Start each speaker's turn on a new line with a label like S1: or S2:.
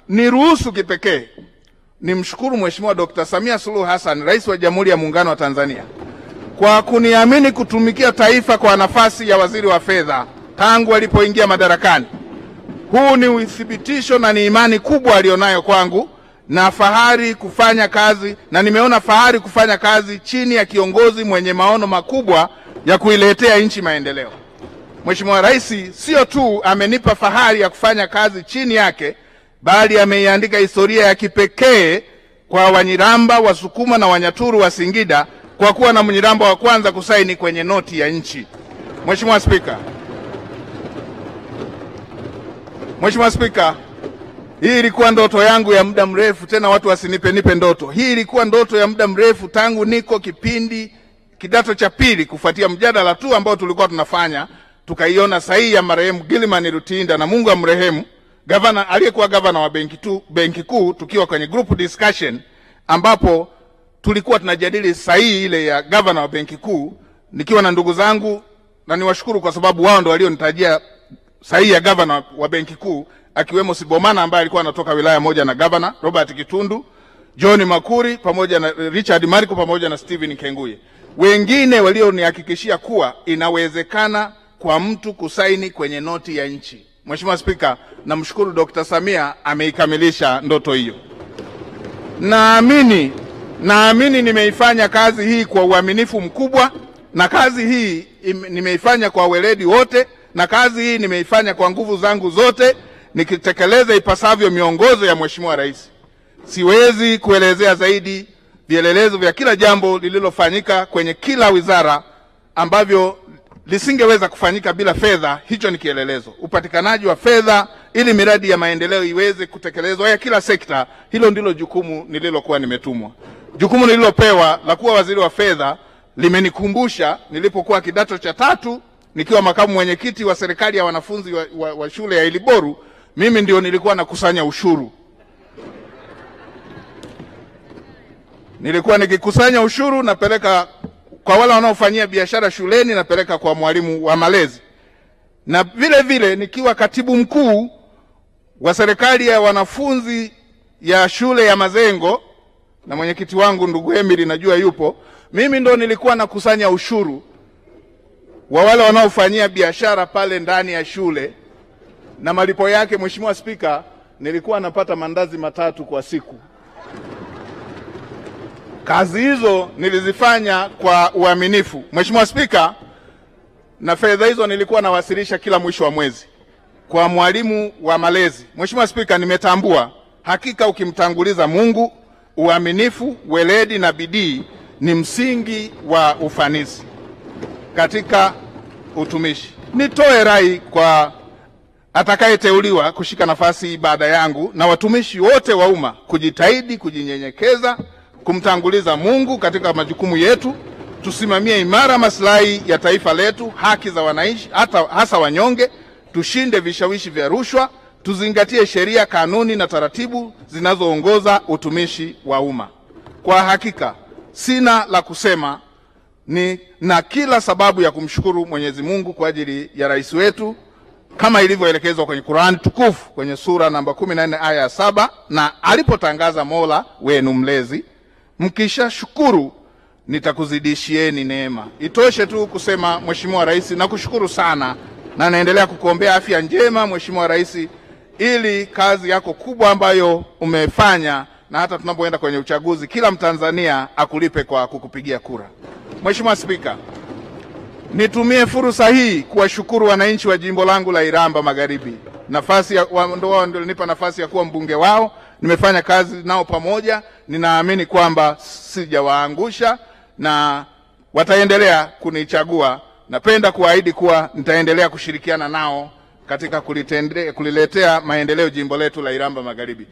S1: niruhusu kipekee nimshukuru Mheshimiwa Dr. Samia Suluhu Hassan, Rais wa Jamhuri ya Muungano wa Tanzania, kwa kuniamini kutumikia taifa kwa nafasi ya waziri wa fedha tangu alipoingia madarakani. Huu ni uthibitisho na ni imani kubwa alionayo kwangu, na fahari kufanya kazi, na nimeona fahari kufanya kazi chini ya kiongozi mwenye maono makubwa ya kuiletea nchi maendeleo. Mheshimiwa Rais sio tu amenipa fahari ya kufanya kazi chini yake, bali ameiandika historia ya kipekee kwa Wanyiramba, Wasukuma na Wanyaturu wa Singida kwa kuwa na Mnyiramba wa kwanza kusaini kwenye noti ya nchi. Mheshimiwa Spika, hii ilikuwa ndoto yangu ya muda mrefu, tena watu wasinipe ndoto. Hii ilikuwa ndoto ya muda mrefu tangu niko kipindi kidato cha pili, kufuatia mjadala tu ambao tulikuwa tunafanya, tukaiona sahihi ya marehemu Gilman Rutinda, na Mungu amrehemu, gavana aliyekuwa gavana wa Benki Kuu, tukiwa kwenye group discussion ambapo tulikuwa tunajadili sahihi ile ya gavana wa Benki Kuu, nikiwa na ndugu zangu, na niwashukuru kwa sababu wao ndio walionitajia sahihi ya gavana wa Benki Kuu, akiwemo Sibomana ambaye alikuwa anatoka wilaya moja na gavana, Robert Kitundu, John Makuri pamoja na Richard Mariko pamoja na Steven Kenguye. Wengine walionihakikishia kuwa inawezekana kwa mtu kusaini kwenye noti ya nchi. Mheshimiwa Spika, namshukuru Dr. Samia ameikamilisha ndoto hiyo. Naamini nimeifanya kazi hii kwa uaminifu mkubwa, na kazi hii nimeifanya kwa weledi wote, na kazi hii nimeifanya kwa nguvu zangu zote, nikitekeleza ipasavyo miongozo ya Mheshimiwa Rais. Siwezi kuelezea zaidi vielelezo vya kila jambo lililofanyika kwenye kila wizara ambavyo lisingeweza kufanyika bila fedha. Hicho ni kielelezo. Upatikanaji wa fedha ili miradi ya maendeleo iweze kutekelezwa ya kila sekta, hilo ndilo jukumu nililokuwa nimetumwa. Jukumu nililopewa la kuwa waziri wa fedha limenikumbusha nilipokuwa kidato cha tatu, nikiwa makamu mwenyekiti wa serikali ya wanafunzi wa shule ya Iliboru, mimi ndio nilikuwa nakusanya ushuru. Nilikuwa nikikusanya ushuru napeleka kwa wale wanaofanyia biashara shuleni, napeleka kwa mwalimu wa malezi. Na vile vile nikiwa katibu mkuu wa serikali ya wanafunzi ya shule ya Mazengo, na mwenyekiti wangu ndugu Emily najua yupo, mimi ndo nilikuwa nakusanya ushuru wa wale wanaofanyia biashara pale ndani ya shule, na malipo yake, Mheshimiwa Spika, nilikuwa napata mandazi 3 kwa siku. Kazi hizo nilizifanya kwa uaminifu, Mheshimiwa Spika, na fedha hizo nilikuwa nawasilisha kila mwisho wa mwezi kwa mwalimu wa malezi. Mheshimiwa Spika, nimetambua hakika ukimtanguliza Mungu, uaminifu, weledi na bidii ni msingi wa ufanisi katika utumishi. Nitoe rai kwa atakayeteuliwa kushika nafasi baada yangu na watumishi wote wa umma kujitahidi kujinyenyekeza, kumtanguliza Mungu katika majukumu yetu, tusimamie imara maslahi ya taifa letu, haki za wananchi hasa wanyonge, tushinde vishawishi vya rushwa, tuzingatie sheria, kanuni na taratibu zinazoongoza utumishi wa umma. Kwa hakika sina la kusema, na kila sababu ya kumshukuru Mwenyezi Mungu kwa ajili ya rais wetu kama ilivyoelekezwa kwenye Qur'an tukufu kwenye sura namba 14 aya 7, na alipotangaza Mola wenu mlezi, mkisha shukuru nitakuzidishieni neema. Itoshe tu kusema Mheshimiwa Rais, nakushukuru sana na naendelea kukuombea afya njema Mheshimiwa Rais, ili kazi yako kubwa ambayo umefanya, na hata tunapoenda kwenye uchaguzi kila Mtanzania akulipe kwa kukupigia kura. Mheshimiwa Spika, nitumie fursa hii kuwashukuru wananchi wa jimbo langu la Iramba Magharibi. Ndio nipa nafasi ya kuwa mbunge wao. Nimefanya kazi nao pamoja, ninaamini kwamba sijawaangusha na wataendelea kunichagua. Napenda kuahidi kuwa nitaendelea kushirikiana nao katika kuliletea maendeleo jimbo letu la Iramba Magharibi.